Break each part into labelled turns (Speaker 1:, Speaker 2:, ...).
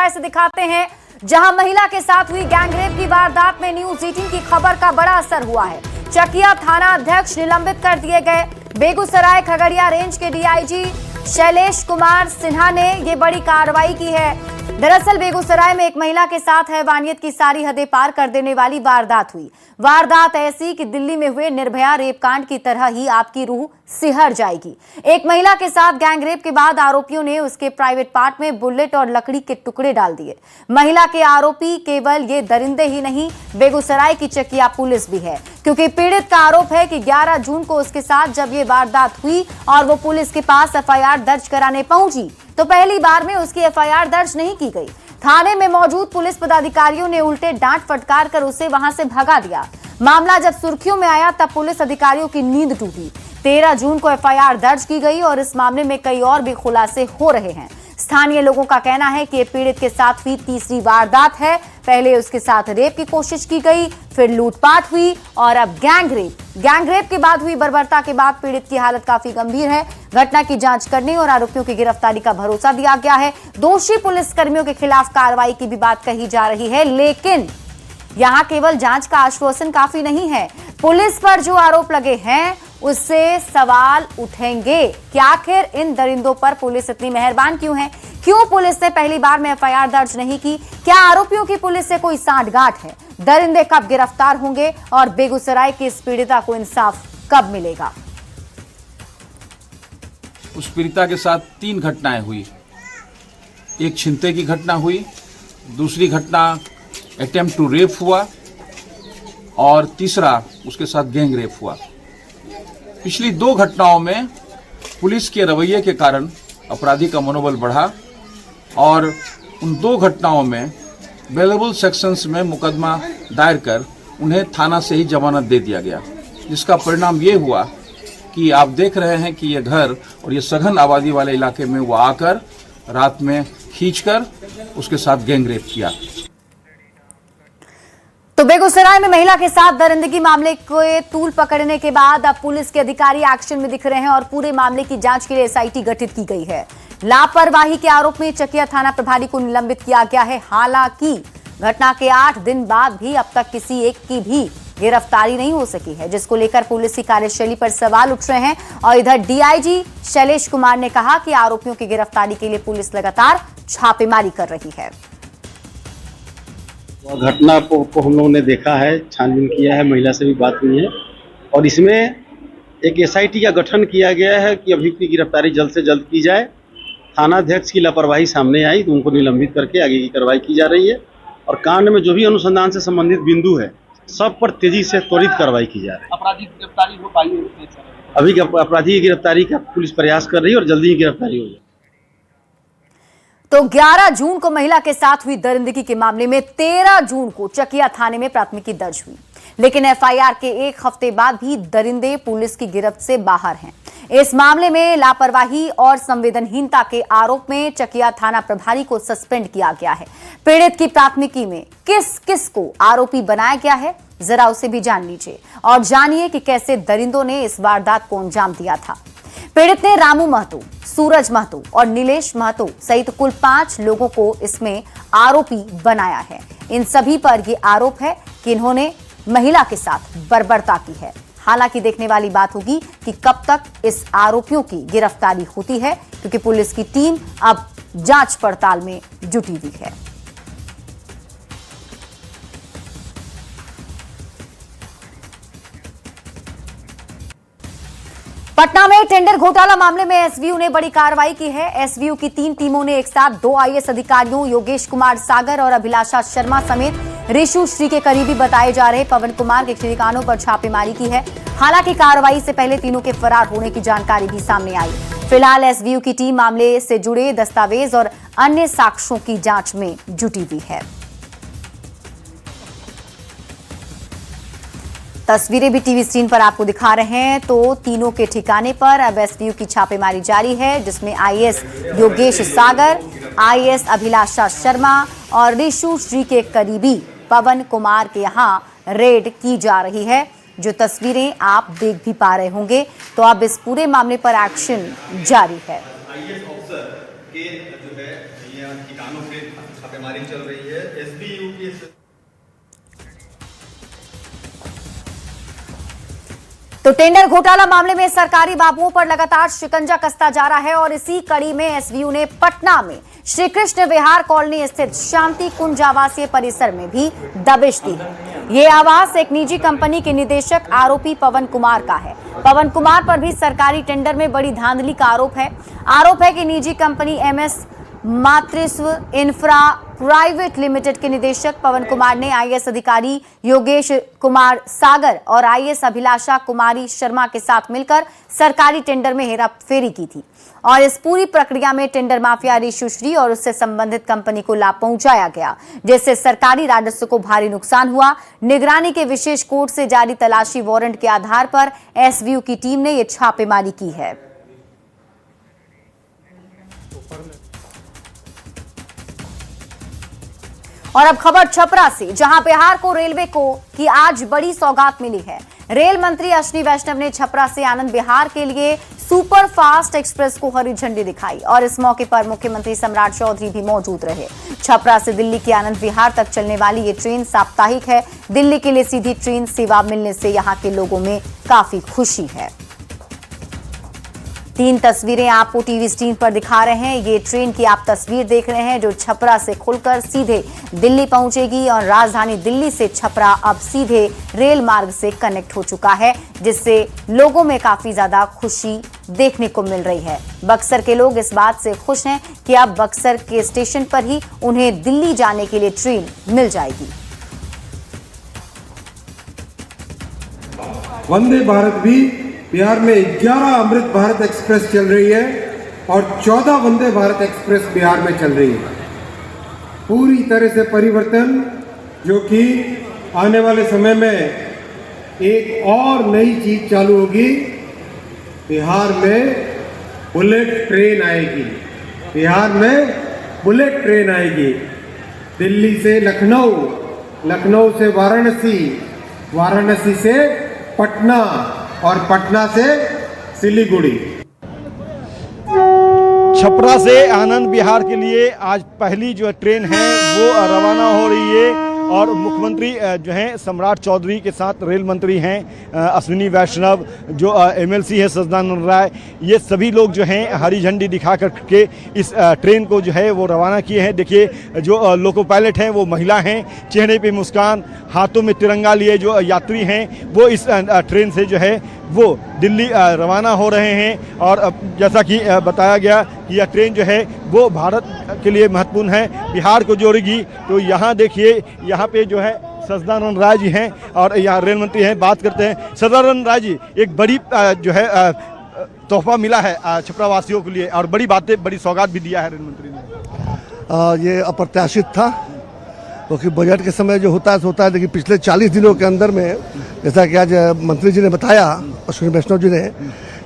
Speaker 1: ऐसे दिखाते हैं जहां महिला के साथ हुई गैंगरेप की वारदात में न्यूज 18 की खबर का बड़ा असर हुआ है। चकिया थाना अध्यक्ष निलंबित कर दिए गए। बेगूसराय खगड़िया रेंज के डीआईजी शैलेश कुमार सिन्हा ने ये बड़ी कार्रवाई की है। दरअसल बेगूसराय में एक महिला के साथ हैवानियत की सारी हदें पार कर देने वाली वारदात हुई। वारदात ऐसी कि दिल्ली में हुए निर्भया रेप कांड की तरह ही आपकी रूह सिहर जाएगी। एक महिला के साथ गैंगरेप के बाद आरोपियों ने उसके प्राइवेट पार्ट में बुलेट और लकड़ी के टुकड़े डाल दिए। महिला के आरोपी केवल ये दरिंदे ही नहीं, बेगूसराय की चकिया पुलिस भी है, क्योंकि पीड़ित का आरोप है कि 11 जून को उसके साथ जब ये वारदात हुई और वो पुलिस के पास एफआईआर दर्ज कराने पहुंची तो पहली बार में उसकी एफआईआर दर्ज नहीं की गई। थाने में मौजूद पुलिस पदाधिकारियों ने उल्टे डांट फटकार कर उसे वहां से भगा दिया। मामला जब सुर्खियों में आया तब पुलिस अधिकारियों की नींद टूटी। 13 जून को एफआईआर दर्ज की गई और इस मामले में कई और भी खुलासे हो रहे हैं। स्थानीय लोगों का कहना है कि पीड़ित के साथ हुई तीसरी वारदात है। पहले उसके साथ रेप की कोशिश की गई, फिर लूटपाट हुई और अब गैंगरेप के बाद हुई बर्बरता के बाद पीड़ित की हालत काफी गंभीर है। घटना की जांच करने और आरोपियों की गिरफ्तारी का भरोसा दिया गया है। दोषी पुलिसकर्मियों के खिलाफ कार्रवाई की भी बात कही जा रही है, लेकिन यहां केवल जांच का आश्वासन काफी नहीं है। पुलिस पर जो आरोप लगे हैं उससे सवाल उठेंगे कि आखिर इन दरिंदों पर पुलिस इतनी मेहरबान क्यों है? क्यों पुलिस ने पहली बार में एफआईआर दर्ज नहीं की? क्या आरोपियों की पुलिस से कोई सांठगांठ है? दरिंदे कब गिरफ्तार होंगे और बेगूसराय की इस पीड़िता को इंसाफ कब मिलेगा?
Speaker 2: उस पीड़िता के साथ 3 घटनाएं हुई। एक छिनते की घटना हुई, दूसरी घटना अटेम्प्ट टू रेप हुआ और तीसरा उसके साथ गैंग रेप हुआ। पिछली 2 घटनाओं में पुलिस के रवैये के कारण अपराधी का मनोबल बढ़ा और उन 2 घटनाओं में बेलेबल सेक्शंस में मुकदमा दायर कर उन्हें थाना से ही जमानत दे दिया गया, जिसका परिणाम ये हुआ कि आप देख रहे हैं कि ये घर और ये सघन आबादी वाले इलाके में वो आकर रात में खींचकर उसके साथ गैंग रेप किया।
Speaker 1: तो बेगूसराय में महिला के साथ दरिंदगी मामले को तूल पकड़ने के बाद अब पुलिस के अधिकारी एक्शन में दिख रहे हैं और पूरे मामले की जांच के लिए एसआईटी गठित की गई है। लापरवाही के आरोप में चकिया थाना प्रभारी को निलंबित किया गया है। हालांकि घटना के 8 दिन बाद भी अब तक किसी एक की भी गिरफ्तारी नहीं हो सकी है, जिसको लेकर पुलिस की कार्यशैली पर सवाल उठ रहे हैं। और इधर डीआईजी शैलेश कुमार ने कहा कि आरोपियों की गिरफ्तारी के लिए पुलिस लगातार छापेमारी कर रही है।
Speaker 3: घटना को हम लोगों ने देखा है, छानबीन किया है, महिला से भी बात हुई है और इसमें एक एसआईटी का गठन किया गया है कि अभियुक्त की गिरफ्तारी जल्द से जल्द की जाए। थानाध्यक्ष की लापरवाही सामने आई तो उनको निलंबित करके आगे की कार्रवाई की जा रही है और कांड में जो भी अनुसंधान से संबंधित बिंदु है सब पर तेजी से त्वरित कार्रवाई की जा रही है।
Speaker 4: अपराधी की गिरफ्तारी हो पाई है?
Speaker 3: अभी अपराधी की गिरफ्तारी का पुलिस प्रयास कर रही है और जल्दी ही गिरफ्तारी हो जाए।
Speaker 1: तो 11 जून को महिला के साथ हुई दरिंदगी के मामले में 13 जून को चकिया थाने में प्राथमिकी दर्ज हुई, लेकिन एफआईआर के 1 हफ्ते बाद भी दरिंदे पुलिस की गिरफ्त से बाहर हैं। इस मामले में लापरवाही और संवेदनहीनता के आरोप में चकिया थाना प्रभारी को सस्पेंड किया गया है। पीड़ित की प्राथमिकी में किस किस को आरोपी बनाया गया है, जरा उसे भी जान लीजिए और जानिए कि कैसे दरिंदों ने इस वारदात को अंजाम दिया था। पीड़ित ने रामू महतो, सूरज महतो और नीलेश महतो सहित कुल 5 लोगों को इसमें आरोपी बनाया है। इन सभी पर यह आरोप है कि इन्होंने महिला के साथ बर्बरता की है। हालांकि देखने वाली बात होगी कि कब तक इस आरोपियों की गिरफ्तारी होती है, क्योंकि पुलिस की टीम अब जांच पड़ताल में जुटी हुई है। पटना में टेंडर घोटाला मामले में एसवीयू ने बड़ी कार्रवाई की है। एसवीयू की 3 टीमों ने एक साथ 2 आईएएस अधिकारियों योगेश कुमार सागर और अभिलाषा शर्मा समेत रिशु श्री के करीबी बताए जा रहे पवन कुमार के ठिकानों पर छापेमारी की है। हालांकि कार्रवाई से पहले तीनों के फरार होने की जानकारी भी सामने आई। फिलहाल एसवीयू की टीम मामले से जुड़े दस्तावेज और अन्य साक्ष्यों की जांच में जुटी हुई है। तस्वीरें भी टीवी स्क्रीन पर आपको दिखा रहे हैं। तो तीनों के ठिकाने पर अब एसवीयू की छापेमारी जारी है, जिसमें आईएएस योगेश सागर, आईएएस अभिलाषा शर्मा और रिशु श्री के करीबी पवन कुमार के यहां रेड की जा रही है, जो तस्वीरें आप देख भी पा रहे होंगे। तो अब इस पूरे मामले पर एक्शन जारी है।
Speaker 4: छापेमारी चल रही है। एसबीयू की
Speaker 1: तो टेंडर घोटाला मामले में सरकारी बाबुओं पर लगातार शिकंजा कसता जा रहा है और इसी कड़ी में एसबीयू ने पटना में श्री कृष्ण विहार कॉलोनी स्थित शांति कुंज आवासीय परिसर में भी दबिश दी है। ये आवास एक निजी कंपनी के निदेशक आरोपी पवन कुमार का है। पवन कुमार पर भी सरकारी टेंडर में बड़ी धांधली का आरोप है कि निजी कंपनी एमएस मातृत्व इंफ्रा प्राइवेट लिमिटेड के निदेशक पवन कुमार ने आईएएस अधिकारी योगेश कुमार सागर और आईएएस अभिलाषा कुमारी शर्मा के साथ मिलकर सरकारी टेंडर में हेराफेरी की थी और इस पूरी प्रक्रिया में टेंडर माफिया ऋषुश्री और उससे संबंधित कंपनी को लाभ पहुंचाया गया, जिससे सरकारी राजस्व को भारी नुकसान हुआ। निगरानी के विशेष कोर्ट से जारी तलाशी वारंट के आधार पर एसबीयू की टीम ने यह छापेमारी की है। और अब खबर छपरा से, जहां बिहार को रेलवे की आज बड़ी सौगात मिली है। रेल मंत्री अश्विनी वैष्णव ने छपरा से आनंद विहार के लिए सुपर फास्ट एक्सप्रेस को हरी झंडी दिखाई और इस मौके पर मुख्यमंत्री सम्राट चौधरी भी मौजूद रहे। छपरा से दिल्ली के आनंद विहार तक चलने वाली ये ट्रेन साप्ताहिक है। दिल्ली के लिए सीधी ट्रेन सेवा मिलने से यहां के लोगों में काफी खुशी है। 3 तस्वीरें आपको टीवी स्क्रीन पर दिखा रहे हैं। ये ट्रेन की आप तस्वीर देख रहे हैं जो छपरा से खुलकर सीधे दिल्ली पहुंचेगी और राजधानी दिल्ली से छपरा अब सीधे रेल मार्ग से कनेक्ट हो चुका है, जिससे लोगों में काफी ज्यादा खुशी देखने को मिल रही है। बक्सर के लोग इस बात से खुश हैं कि अब बक्सर के स्टेशन पर ही उन्हें दिल्ली जाने के लिए ट्रेन मिल जाएगी।
Speaker 5: वंदे भारत भी बिहार में 11 अमृत भारत एक्सप्रेस चल रही है और 14 वंदे भारत एक्सप्रेस बिहार में चल रही है। पूरी तरह से परिवर्तन जो कि आने वाले समय में एक और नई चीज चालू होगी। बिहार में बुलेट ट्रेन आएगी। बिहार में बुलेट ट्रेन आएगी। दिल्ली से लखनऊ, लखनऊ से वाराणसी, वाराणसी से पटना और पटना से सिलीगुड़ी।
Speaker 6: छपरा से आनंद विहार के लिए आज पहली जो ट्रेन है वो रवाना हो रही है और मुख्यमंत्री जो हैं सम्राट चौधरी के साथ रेल मंत्री हैं अश्विनी वैष्णव, जो एमएलसी है सज्जनानंद राय, ये सभी लोग जो हैं हरी झंडी दिखा करके इस ट्रेन को जो है वो रवाना किए हैं। देखिए जो लोको पायलट हैं वो महिला हैं, चेहरे पे मुस्कान, हाथों में तिरंगा लिए जो यात्री हैं वो इस ट्रेन से जो है वो दिल्ली रवाना हो रहे हैं। और जैसा कि बताया गया कि यह ट्रेन जो है वो भारत के लिए महत्वपूर्ण है, बिहार को जोड़ेगी। तो यहाँ देखिए, यहाँ पे जो है सज्जनानंद राय जी हैं और यहाँ रेल मंत्री हैं। बात करते हैं सज्जनानंद राय जी, एक बड़ी जो है तोहफा मिला है छपरा वासियों के लिए और बड़ी बातें, बड़ी सौगात भी दिया है रेल मंत्री ने।
Speaker 7: ये अप्रत्याशित था क्योंकि बजट के समय जो होता है लेकिन पिछले 40 दिनों के अंदर में, जैसा कि आज मंत्री जी ने बताया, अश्विनी वैष्णव जी ने,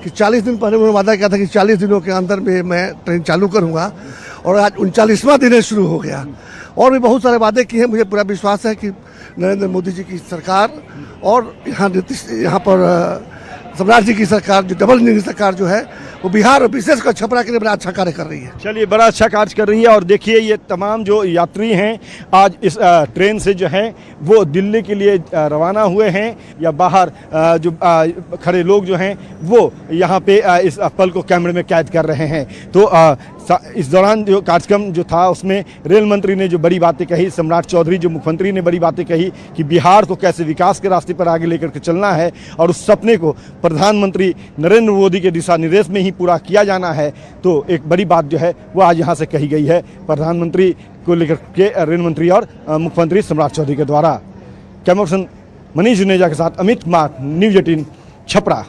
Speaker 7: कि 40 दिन पहले उन्होंने वादा किया था कि 40 दिनों के अंदर में मैं ट्रेन चालू करूंगा और आज 39वां दिन शुरू हो गया। और भी बहुत सारे वादे किए हैं। मुझे पूरा विश्वास है कि नरेंद्र मोदी जी की सरकार और यहाँ पर सम्राट जी की सरकार, जो डबल इंजन की सरकार जो है, वो बिहार और विशेषकर छपरा के लिए बड़ा अच्छा कार्य कर रही है।
Speaker 6: चलिए, बड़ा अच्छा कार्य कर रही है। और देखिए ये तमाम जो यात्री हैं आज इस ट्रेन से जो है वो दिल्ली के लिए रवाना हुए हैं, या बाहर जो खड़े लोग जो हैं वो यहाँ पे इस पल को कैमरे में कैद कर रहे हैं। तो इस दौरान जो कार्यक्रम जो था उसमें रेल मंत्री ने जो बड़ी बातें कही, सम्राट चौधरी जो मुख्यमंत्री ने बड़ी बातें कही कि बिहार को कैसे विकास के रास्ते पर आगे लेकर के चलना है और उस सपने को प्रधानमंत्री नरेंद्र मोदी के दिशा निर्देश में ही पूरा किया जाना है। तो एक बड़ी बात जो है वो आज यहाँ से कही गई है प्रधानमंत्री को लेकर के रेल मंत्री और मुख्यमंत्री सम्राट चौधरी के द्वारा। कैमरा पर्सन मनीष जुनेजा के साथ अमित कुमार, न्यूज 18 छपरा।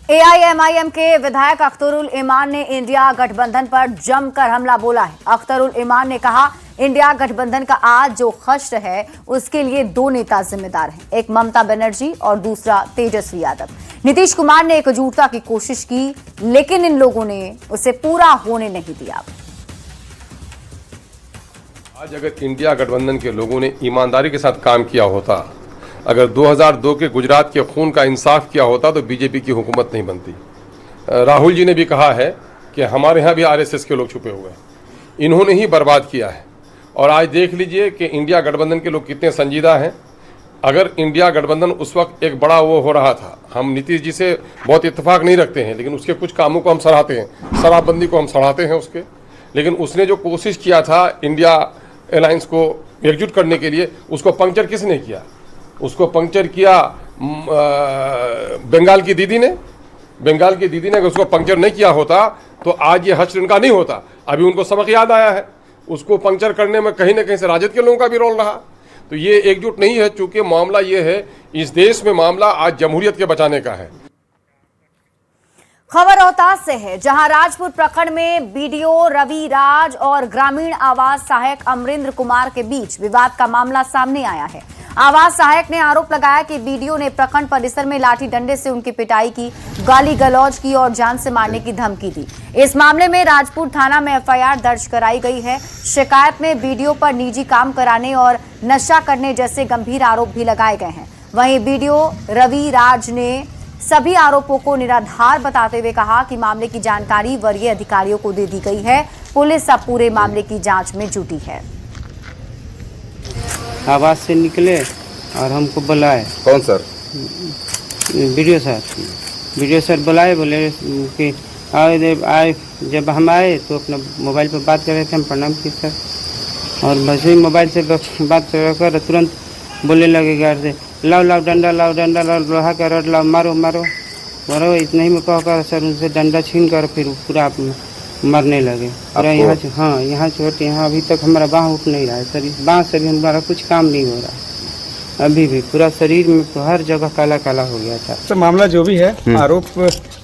Speaker 1: एआईएमआईएम के विधायक अख्तरुल इमान ने इंडिया गठबंधन पर जमकर हमला बोला है। अख्तरुल इमान ने कहा, इंडिया गठबंधन का आज जो खश्त है उसके लिए 2 नेता जिम्मेदार हैं, एक ममता बनर्जी और दूसरा तेजस्वी यादव। नीतीश कुमार ने एकजुटता की कोशिश की लेकिन इन लोगों ने उसे पूरा होने नहीं दिया।
Speaker 8: आज अगर इंडिया गठबंधन के लोगों ने ईमानदारी के साथ काम किया होता, अगर 2002 के गुजरात के खून का इंसाफ किया होता तो बीजेपी की हुकूमत नहीं बनती। राहुल जी ने भी कहा है कि हमारे यहाँ भी आरएसएस के लोग छुपे हुए हैं। इन्होंने ही बर्बाद किया है। और आज देख लीजिए कि इंडिया गठबंधन के लोग कितने संजीदा हैं। अगर इंडिया गठबंधन उस वक्त एक बड़ा वो हो रहा था, हम नीतीश जी से बहुत इत्तेफाक नहीं रखते हैं, लेकिन उसके कुछ कामों को हम सराहते हैं, शराबबंदी को हम सराहते हैं उसके, लेकिन उसने जो कोशिश किया था इंडिया अलायंस को एकजुट करने के लिए, उसको पंक्चर किसने किया? उसको पंक्चर किया बंगाल की दीदी ने। बंगाल की दीदी ने अगर उसको पंक्चर नहीं किया होता तो आज ये हश्र इनका नहीं होता। अभी उनको सबक याद आया है। उसको पंक्चर करने में कहीं ना कहीं से राजद के लोगों का भी रोल रहा। तो ये एकजुट नहीं है, चूंकि मामला ये है, इस देश में मामला आज जमहूरियत के बचाने का है।
Speaker 1: खबर रोहतास से है, जहां राजपुर प्रखंड में बीडीओ रवि राज और ग्रामीण आवास सहायक अमरेंद्र कुमार के बीच विवाद का मामला सामने आया है। आवास सहायक ने आरोप लगाया कि बीडीओ ने प्रखंड परिसर में लाठी डंडे से उनकी पिटाई की, गाली गलौज की और जान से मारने की धमकी दी। इस मामले में राजपुर थाना में एफआईआर दर्ज कराई गई है। शिकायत में बीडीओ पर निजी काम कराने और नशा करने जैसे गंभीर आरोप भी लगाए गए हैं। वहीं बीडीओ रवि राज ने सभी आरोपों को निराधार बताते हुए कहा कि मामले की जानकारी वरीय अधिकारियों को दे दी गई है। पुलिस अब पूरे मामले की जांच में जुटी है।
Speaker 9: आवाज से निकले और हमको बुलाए।
Speaker 10: कौन सर?
Speaker 9: वीडियो सर बुलाए, बोले कि आए। जब हम आए तो अपना मोबाइल पर बात कर रहे थे, हम प्रणाम किए सर, और बस ही मोबाइल से बात कर तुरंत बोलने लगे घर से, लाओ डंडा, लाओ लोहा का रड लाओ, मारो। इतना ही में कहकर सर उनसे डंडा छीन कर फिर पूरा मरने लगे। पूरा यहाँ चोट, यहाँ अभी तक हमारा बाँह उठ नहीं रहा है सर। इस बाँह से भी हमारा कुछ काम नहीं हो रहा है। अभी भी पूरा शरीर में तो हर जगह काला काला हो गया था।
Speaker 11: तो मामला जो भी है, आरोप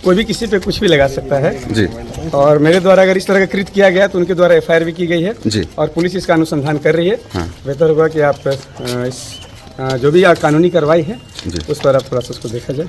Speaker 11: कोई भी किसी पे कुछ भी लगा सकता है
Speaker 10: जी।
Speaker 11: और मेरे द्वारा अगर इस तरह का कृत्य किया गया तो उनके द्वारा एफआईआर भी की गई है
Speaker 10: जी।
Speaker 11: और पुलिस इसका अनुसंधान कर रही है। बेहतर होगा कि आप इस जो भी कानूनी कार्रवाई है उस पर आप प्रोसेस को देखा जाए।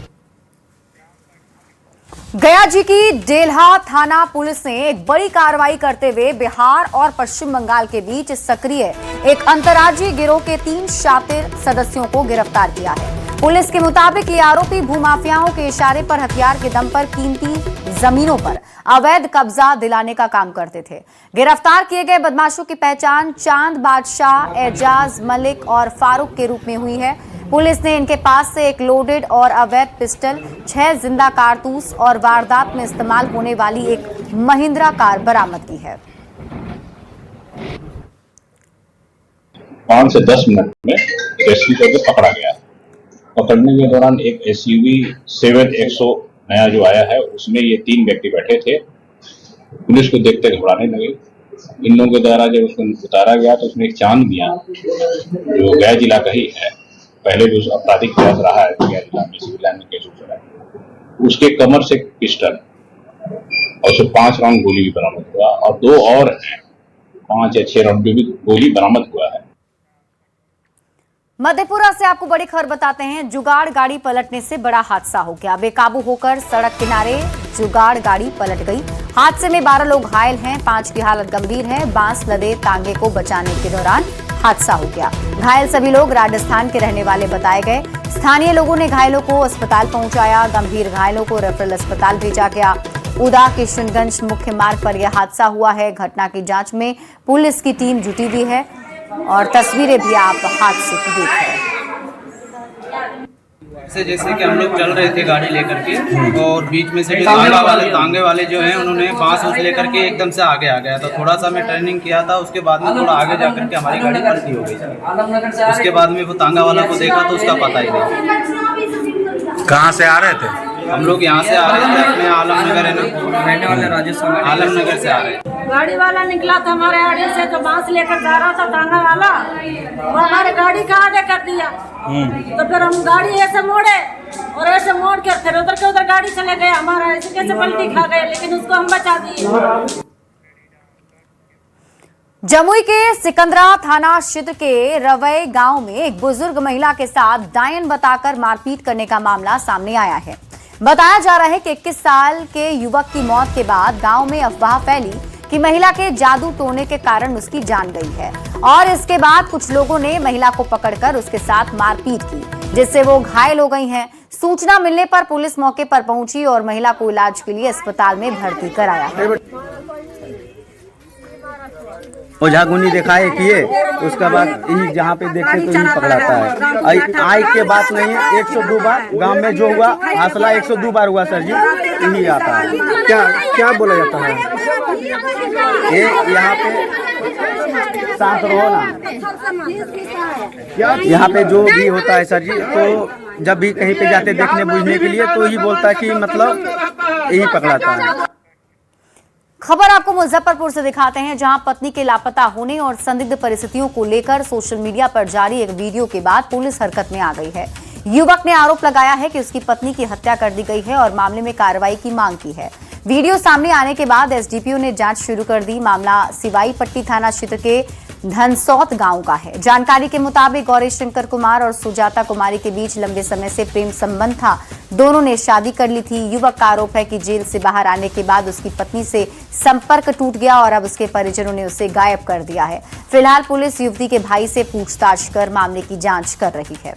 Speaker 1: गया जी की डेल्हा थाना पुलिस ने एक बड़ी कार्रवाई करते हुए बिहार और पश्चिम बंगाल के बीच सक्रिय एक अंतर्राज्यीय गिरोह के 3 शातिर सदस्यों को गिरफ्तार किया है। पुलिस के मुताबिक ये आरोपी भूमाफियाओं के इशारे पर हथियार के दम पर कीमती जमीनों पर अवैध कब्जा दिलाने का काम करते थे। गिरफ्तार किए गए बदमाशों की पहचान चांद बादशाह, एजाज मलिक और फारूक के रूप में हुई है। पुलिस ने इनके पास से एक लोडेड और अवैध पिस्टल, 6 जिंदा कारतूस और वारदात में इस्तेमाल होने वाली एक महिंद्रा कार बरामद की है।
Speaker 12: 5 से 10 मिनट में रेस्क्यू करके पकड़ा गया। पकड़ने के दौरान एक एसयूवी 7X नया जो आया है उसमें ये 3 व्यक्ति बैठे थे। पुलिस को देखते घबराने लगे। इन लोगों के द्वारा जब उसको उतारा गया तो उसमें एक चांद मियां जो गया जिला का ही है, पहले जो आपराधिक इतिहास रहा है गया जिला में, सिविल लाइन में केस चला है, उसके कमर से पिस्टल और उससे 5 राउंड गोली भी बरामद हुआ और 2 और हैं, 5 या 6 राउंड भी गोली बरामद हुआ है।
Speaker 1: मधेपुरा से आपको बड़ी खबर बताते हैं। जुगाड़ गाड़ी पलटने से बड़ा हादसा हो गया। बेकाबू होकर सड़क किनारे जुगाड़ गाड़ी पलट गई। हादसे में 12 लोग घायल हैं, 5 की हालत गंभीर है। बांस लदे तांगे को बचाने के दौरान हादसा हो गया। घायल सभी लोग राजस्थान के रहने वाले बताए गए। स्थानीय लोगों ने घायलों को अस्पताल पहुंचाया। गंभीर घायलों को रेफरल अस्पताल भेजा गया। उदा किशनगंज मुख्य मार्ग पर यह हादसा हुआ है। घटना की जांच में पुलिस की टीम जुटी हुई है और तस्वीरें भी आप हादसे की देख रहे हैं।
Speaker 13: जैसे कि हम लोग चल रहे थे गाड़ी लेकर के और बीच में से तांगे वाले जो हैं उन्होंने बांस लेकर के एकदम से आगे आ गया। तो थोड़ा सा मैं टर्निंग किया था, उसके बाद में थोड़ा आगे जाकर के हमारी गाड़ी पलटी हो गई। उसके बाद में वो तांगा वाला को देखा तो उसका पता ही नहीं।
Speaker 10: कहाँ से आ रहे थे?
Speaker 13: हम लोग यहाँ से आ रहे थे, अपने आलमनगर है ना, रहने वाले राजस्थान, आलमनगर से आ रहे थे।
Speaker 14: गाड़ी वाला निकला था हमारे आगे से, तो बांस लेकर जा रहा था तांगा वाला, वो हमारे गाड़ी का आगे कर दिया। तो फिर हम गाड़ी ऐसे मोड़े और ऐसे मोड़ के फिर उधर के उधर गाड़ी चले गए। हमारा ऐसे कैसे पलटी खा गए, लेकिन उसको हम बचा दिए।
Speaker 1: जमुई के सिकंदरा थाना क्षेत्र के रवै गांव में एक बुजुर्ग महिला के साथ डायन बताकर मारपीट करने का मामला सामने आया है। बताया जा रहा है कि 21 साल के युवक की मौत के बाद गांव में अफवाह फैली कि महिला के जादू टोने के कारण उसकी जान गई है और इसके बाद कुछ लोगों ने महिला को पकड़कर उसके साथ मारपीट की, जिससे वो घायल हो गई हैं। सूचना मिलने पर पुलिस मौके पर पहुंची और महिला को इलाज के लिए अस्पताल में भर्ती कराया है।
Speaker 13: ओझागुनी दिखाए किए, उसके बाद यही जहाँ पे देखते तो यही पकड़ाता है। आई के बात नहीं है, 102 बार गांव में जो हुआ हादसा 102 बार हुआ सर जी, यही आता है।
Speaker 6: क्या क्या बोला जाता है?
Speaker 13: ये यहाँ पे शांत रहो ना, यहाँ पे जो भी होता है सर जी, तो जब भी कहीं पे जाते देखने बुझने के लिए तो ही बोलता है कि मतलब यही पकड़ाता है।
Speaker 1: खबर आपको मुजफ्फरपुर से दिखाते हैं, जहां पत्नी के लापता होने और संदिग्ध परिस्थितियों को लेकर सोशल मीडिया पर जारी एक वीडियो के बाद पुलिस हरकत में आ गई है। युवक ने आरोप लगाया है कि उसकी पत्नी की हत्या कर दी गई है और मामले में कार्रवाई की मांग की है। वीडियो सामने आने के बाद एसडीपीओ ने जांच शुरू कर दी। मामला सिवाई पट्टी थाना क्षेत्र के धनसौत गांव का है। जानकारी के मुताबिक गौरी शंकर कुमार और सुजाता कुमारी के बीच लंबे समय से प्रेम संबंध था। दोनों ने शादी कर ली थी। युवक का आरोप है कि जेल से बाहर आने के बाद उसकी पत्नी से संपर्क टूट गया और अब उसके परिजनों ने उसे गायब कर दिया है। फिलहाल पुलिस युवती के भाई से पूछताछ कर मामले की जांच कर रही है।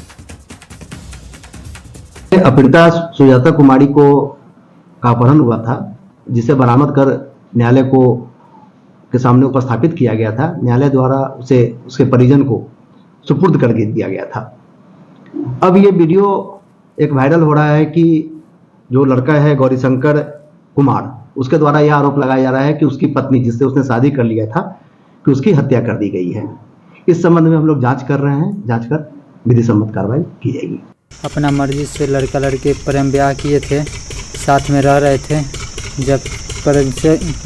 Speaker 10: अपहृता सुजाता कुमारी को का अपहरण हुआ था, जिसे बरामद कर न्यायालय को के सामने उपस्थापित किया गया था। न्यायालय द्वारा उसे उसके परिजन को सुपुर्द कर दिया गया था। अब ये वीडियो एक वायरल हो रहा है कि जो लड़का है गौरीशंकर कुमार, उसके द्वारा यह आरोप लगाया जा रहा है कि उसकी पत्नी, जिससे उसने शादी कर लिया था, कि उसकी हत्या कर दी गई है। इस संबंध में हम लोग जांच कर रहे हैं। जांच कर विधि सम्मत कार्रवाई की जाएगी।
Speaker 9: अपना मर्जी से लड़का लड़के प्रेम ब्याह किए थे, साथ में रह रहे थे। जब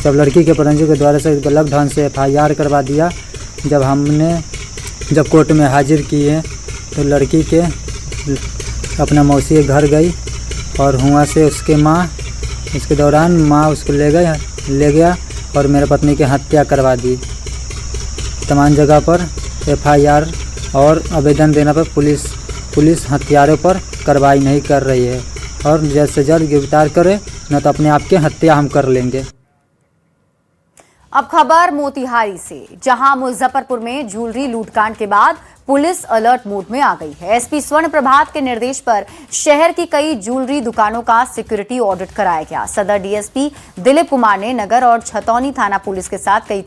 Speaker 9: लड़की के पेरेंट्स के द्वारा से गलत ढंग से FIR करवा दिया, जब कोर्ट में हाजिर किए तो लड़की के अपना मौसी के घर गई और हुआ से उसके माँ, उसके दौरान माँ उसको ले गया और मेरे पत्नी की हत्या करवा दी। तमाम जगह पर FIR और आवेदन देने पर पुलिस हत्यारों पर कार्रवाई नहीं कर रही है और जल्द से जल्द गिरफ्तार करे, न तो अपने आप की हत्या हम कर लेंगे।
Speaker 1: अब खबर मोतिहारी से, जहां मुजफ्फरपुर में ज्वेलरी लूटकांड के बाद पुलिस अलर्ट मोड में आ गई है। एसपी स्वर्ण प्रभात के निर्देश पर शहर की कई ज्वेलरी दुकानों का सिक्योरिटी ऑडिट कराया गया। सदर डीएसपी दिलीप कुमार ने नगर और छतौनी थाना पुलिस के साथ कई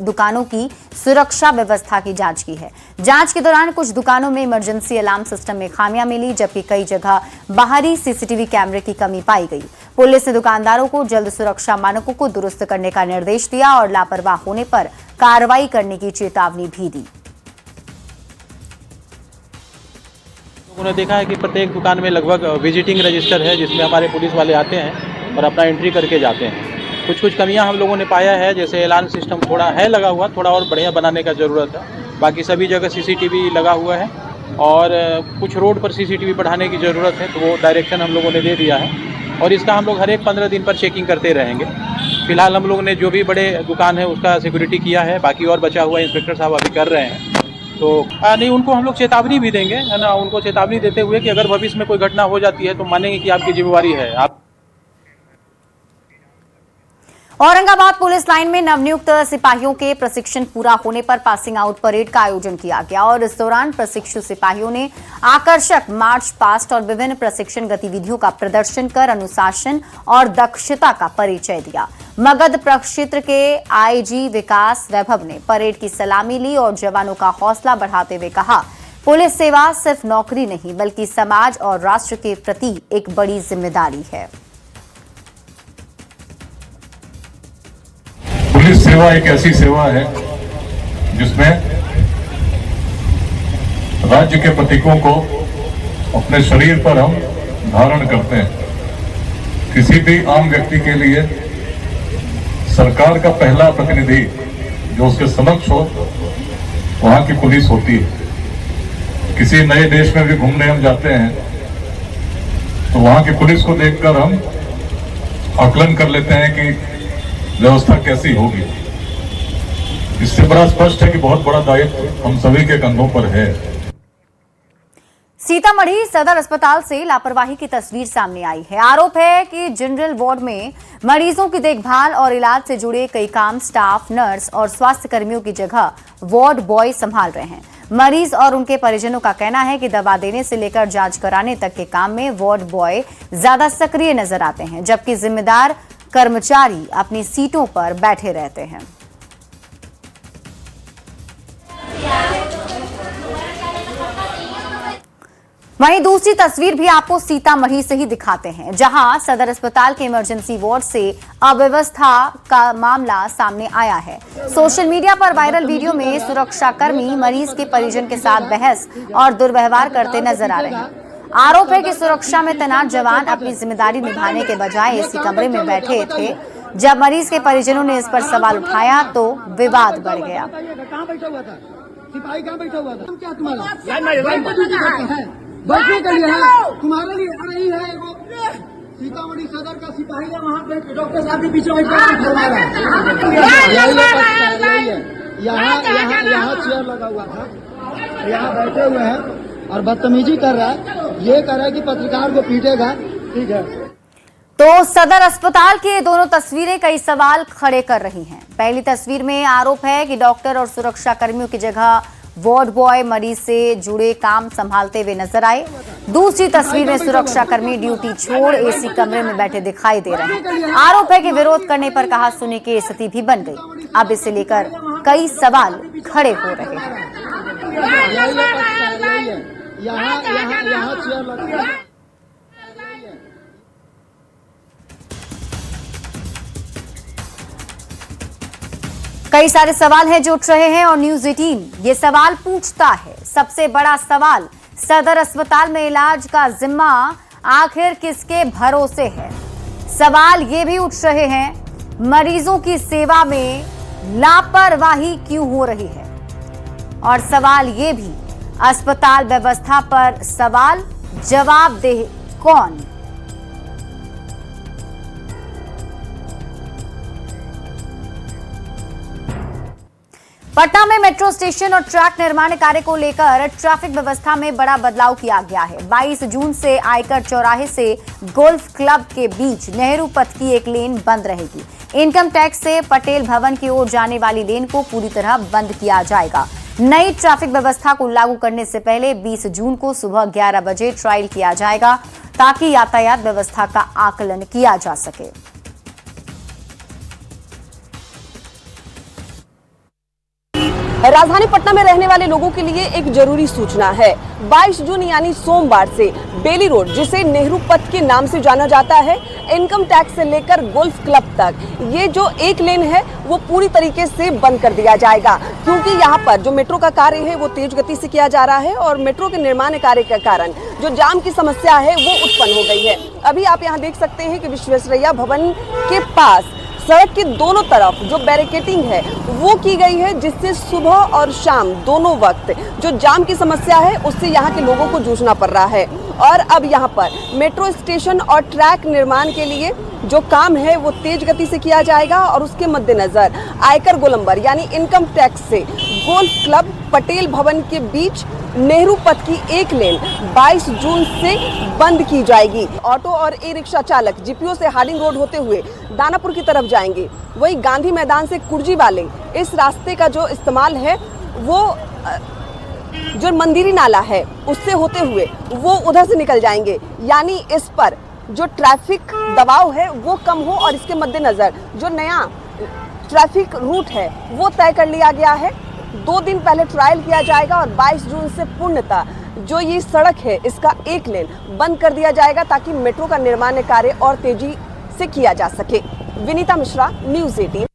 Speaker 1: दुकानों की सुरक्षा व्यवस्था की जांच की है। जांच के दौरान कुछ दुकानों में इमरजेंसी अलार्म सिस्टम में खामियां मिली, जबकि कई जगह बाहरी सीसीटीवी कैमरे की कमी पाई गई। पुलिस ने दुकानदारों को जल्द सुरक्षा मानकों को दुरुस्त करने का निर्देश दिया और लापरवाह होने पर कार्रवाई करने की चेतावनी भी दी।
Speaker 15: लोगों ने देखा है कि प्रत्येक दुकान में लगभग विजिटिंग रजिस्टर है, जिसमें हमारे पुलिस वाले आते हैं और अपना एंट्री करके जाते हैं। कुछ कमियां हम लोगों ने पाया है, जैसे अलार्म सिस्टम थोड़ा है लगा हुआ, थोड़ा और बढ़िया बनाने का ज़रूरत है। बाकी सभी जगह सीसीटीवी लगा हुआ है और कुछ रोड पर सीसीटीवी बढ़ाने की ज़रूरत है, तो वो डायरेक्शन हम लोगों ने दे दिया है और इसका हम लोग हर एक 15 दिन पर चेकिंग करते रहेंगे। फिलहाल हम लोगों ने जो भी बड़े दुकान है उसका सिक्योरिटी किया है, बाकी और बचा हुआ इंस्पेक्टर साहब अभी कर रहे हैं। तो नहीं, उनको हम लोग चेतावनी भी देंगे, है ना, उनको चेतावनी देते हुए कि अगर भविष्य में कोई घटना हो जाती है तो मानेंगे कि आपकी जिम्मेवारी है। आप
Speaker 1: औरंगाबाद पुलिस लाइन में नवनियुक्त सिपाहियों के प्रशिक्षण पूरा होने पर पासिंग आउट परेड का आयोजन किया गया और इस दौरान प्रशिक्षु सिपाहियों ने आकर्षक मार्च पास्ट और विभिन्न प्रशिक्षण गतिविधियों का प्रदर्शन कर अनुशासन और दक्षता का परिचय दिया। मगध प्रक्षेत्र के आईजी विकास वैभव ने परेड की सलामी ली और जवानों का हौसला बढ़ाते हुए कहा, पुलिस सेवा सिर्फ नौकरी नहीं बल्कि समाज और राष्ट्र के प्रति एक बड़ी जिम्मेदारी है।
Speaker 16: पुलिस सेवा एक ऐसी सेवा है जिसमें राज्य के प्रतीकों को अपने शरीर पर हम धारण करते हैं। किसी भी आम व्यक्ति के लिए सरकार का पहला प्रतिनिधि जो उसके समक्ष हो, वहां की पुलिस होती है। किसी नए देश में भी घूमने हम जाते हैं तो वहां की पुलिस को देखकर हम आकलन कर लेते हैं कि व्यवस्था कैसी होगी। इससे बड़ा स्पष्ट है कि बहुत बड़ा दायित्व हम सभी के कंधों पर है।
Speaker 1: सीतामढ़ी सदर अस्पताल से लापरवाही की तस्वीर सामने आई है। आरोप है कि जनरल वार्ड में मरीजों की देखभाल और इलाज से जुड़े कई काम स्टाफ, नर्स और स्वास्थ्य कर्मियों की जगह वार्ड बॉय संभाल रहे हैं। मरीज और उनके परिजनों का कहना है कि दवा देने से लेकर जांच कराने तक के काम में वार्ड बॉय ज्यादा सक्रिय नजर आते हैं, जबकि जिम्मेदार कर्मचारी अपनी सीटों पर बैठे रहते हैं। वहीं दूसरी तस्वीर भी आपको सीतामढ़ी से ही दिखाते हैं, जहां सदर अस्पताल के इमरजेंसी वार्ड से अव्यवस्था का मामला सामने आया है। सोशल मीडिया पर वायरल वीडियो में सुरक्षाकर्मी मरीज के परिजन के साथ बहस और दुर्व्यवहार करते नजर आ रहे हैं। आरोप है कि सुरक्षा में तैनात जवान अपनी जिम्मेदारी निभाने के बजाय एसी कमरे में बैठे थे। जब मरीज के परिजनों ने इस पर सवाल उठाया तो विवाद बढ़ गया।
Speaker 17: सिपाही कहाँ बैठा हुआ था? क्या तुम्हारा बैठने के लिए है, तुम्हारे लिए आ रही है वो सीतामढ़ी सदर का सिपाही है, वहाँ पे डॉक्टर साहब के पीछे बैठ कर यहाँ चेयर लगा हुआ था, यहाँ बैठे हुए हैं और बदतमीजी कर रहा है। ये कह रहा है कि पत्रकार को पीटेगा। ठीक है।
Speaker 1: तो सदर अस्पताल की दोनों तस्वीरें कई सवाल खड़े कर रही हैं। पहली तस्वीर में आरोप है कि डॉक्टर और सुरक्षा कर्मियों की जगह वार्ड बॉय मरीज से जुड़े काम संभालते हुए नजर आए। दूसरी तस्वीर में सुरक्षा कर्मी ड्यूटी छोड़ एसी कमरे में बैठे दिखाई दे रहे हैं। आरोप है कि विरोध करने पर कहा सुनी की स्थिति भी बन गई। अब इसे लेकर कई सवाल खड़े हो रहे हैं। कई सारे सवाल हैं जो उठ रहे हैं और न्यूज 18 ये सवाल पूछता है। सबसे बड़ा सवाल, सदर अस्पताल में इलाज का जिम्मा आखिर किसके भरोसे है? सवाल ये भी उठ रहे हैं, मरीजों की सेवा में लापरवाही क्यों हो रही है? और सवाल ये भी, अस्पताल व्यवस्था पर सवाल, जवाबदेह कौन? पटना में मेट्रो स्टेशन और ट्रैक निर्माण कार्य को लेकर ट्रैफिक व्यवस्था में बड़ा बदलाव किया गया है। 22 जून से आयकर चौराहे से गोल्फ क्लब के बीच नेहरू पथ की एक लेन बंद रहेगी। इनकम टैक्स से पटेल भवन की ओर जाने वाली लेन को पूरी तरह बंद किया जाएगा। नई ट्रैफिक व्यवस्था को लागू करने से पहले 20 जून को सुबह 11 बजे ट्रायल किया जाएगा ताकि यातायात व्यवस्था का आकलन किया जा सके।
Speaker 18: राजधानी पटना में रहने वाले लोगों के लिए एक जरूरी सूचना है। 22 जून यानी सोमवार से बेली रोड, जिसे नेहरू पथ के नाम से जाना जाता है, इनकम टैक्स से लेकर गोल्फ क्लब तक ये जो एक लेन है वो पूरी तरीके से बंद कर दिया जाएगा, क्योंकि यहाँ पर जो मेट्रो का कार्य है वो तेज गति से किया जा रहा है और मेट्रो के निर्माण कार्य के कारण जो जाम की समस्या है वो उत्पन्न हो गई है। अभी आप यहाँ देख सकते हैं कि विश्वेश्वरैया भवन के पास सड़क के दोनों तरफ जो बैरिकेडिंग है वो की गई है, जिससे सुबह और शाम दोनों वक्त जो जाम की समस्या है उससे यहाँ के लोगों को जूझना पड़ रहा है। और अब यहाँ पर मेट्रो स्टेशन और ट्रैक निर्माण के लिए जो काम है वो तेज गति से किया जाएगा और उसके मद्देनजर आयकर गोलंबर यानी इनकम टैक्स से गोल्फ क्लब पटेल भवन के बीच नेहरू पथ की एक लेन 22 जून से बंद की जाएगी। ऑटो और ई रिक्शा चालक जीपीओ से हार्डिंग रोड होते हुए दानापुर की तरफ जाएंगे। वही गांधी मैदान से कुर्जी वाले इस रास्ते का जो इस्तेमाल है वो जो मंदिरी नाला है उससे होते हुए वो उधर से निकल जाएंगे। यानी इस पर जो ट्रैफिक दबाव है वो कम हो और इसके मद्देनजर जो नया ट्रैफिक रूट है वो तय कर लिया गया है। 2 दिन पहले ट्रायल किया जाएगा और 22 जून से पूर्णतः जो ये सड़क है इसका एक लेन बंद कर दिया जाएगा ताकि मेट्रो का निर्माण कार्य और तेजी से किया जा सके। विनीता मिश्रा, न्यूज़ 18।